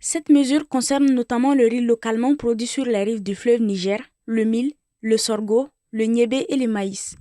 Cette mesure concerne notamment le riz localement produit sur les rives du fleuve Niger, le mil, le sorgho, le niébé et le maïs.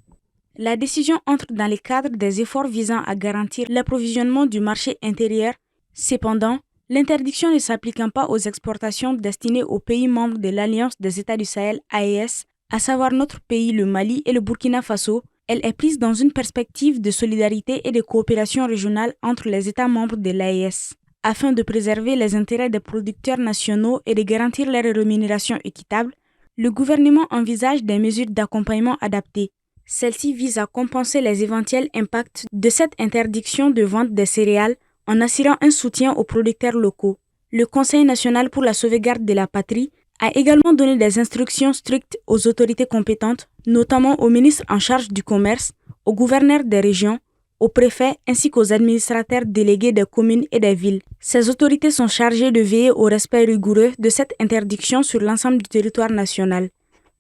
La décision entre dans le cadre des efforts visant à garantir l'approvisionnement du marché intérieur. Cependant, l'interdiction ne s'appliquant pas aux exportations destinées aux pays membres de l'Alliance des États du Sahel AES, à savoir notre pays, le Mali et le Burkina Faso, elle est prise dans une perspective de solidarité et de coopération régionale entre les États membres de l'AES. Afin de préserver les intérêts des producteurs nationaux et de garantir leur rémunération équitable, le gouvernement envisage des mesures d'accompagnement adaptées. Celles-ci visent à compenser les éventuels impacts de cette interdiction de vente des céréales en assurant un soutien aux producteurs locaux. Le Conseil national pour la sauvegarde de la patrie a également donné des instructions strictes aux autorités compétentes, notamment aux ministres en charge du commerce, aux gouverneurs des régions, aux préfets ainsi qu'aux administrateurs délégués des communes et des villes. Ces autorités sont chargées de veiller au respect rigoureux de cette interdiction sur l'ensemble du territoire national.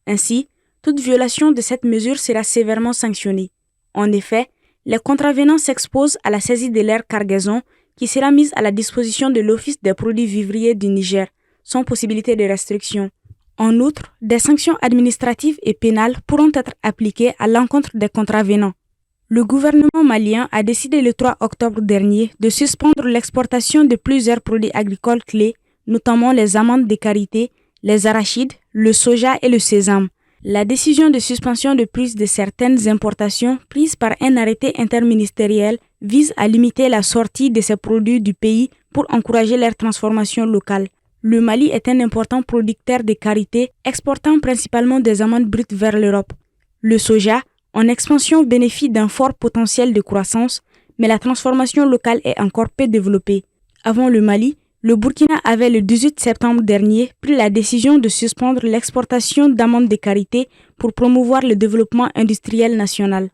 Ainsi, toute violation de cette mesure sera sévèrement sanctionnée. En effet, les contrevenants s'exposent à la saisie de leur cargaison qui sera mise à la disposition de l'Office des produits vivriers du Niger, sans possibilité de restriction. En outre, des sanctions administratives et pénales pourront être appliquées à l'encontre des contrevenants. Le gouvernement malien a décidé le 3 octobre dernier de suspendre l'exportation de plusieurs produits agricoles clés, notamment les amandes de karité, les arachides, le soja et le sésame. La décision de suspension de prise de certaines importations prise par un arrêté interministériel vise à limiter la sortie de ces produits du pays pour encourager leur transformation locale. Le Mali est un important producteur de karité, exportant principalement des amandes brutes vers l'Europe. Le soja, en expansion, bénéficie d'un fort potentiel de croissance, mais la transformation locale est encore peu développée. Avant le Mali, le Burkina avait le 18 septembre dernier pris la décision de suspendre l'exportation d'amandes de karité pour promouvoir le développement industriel national.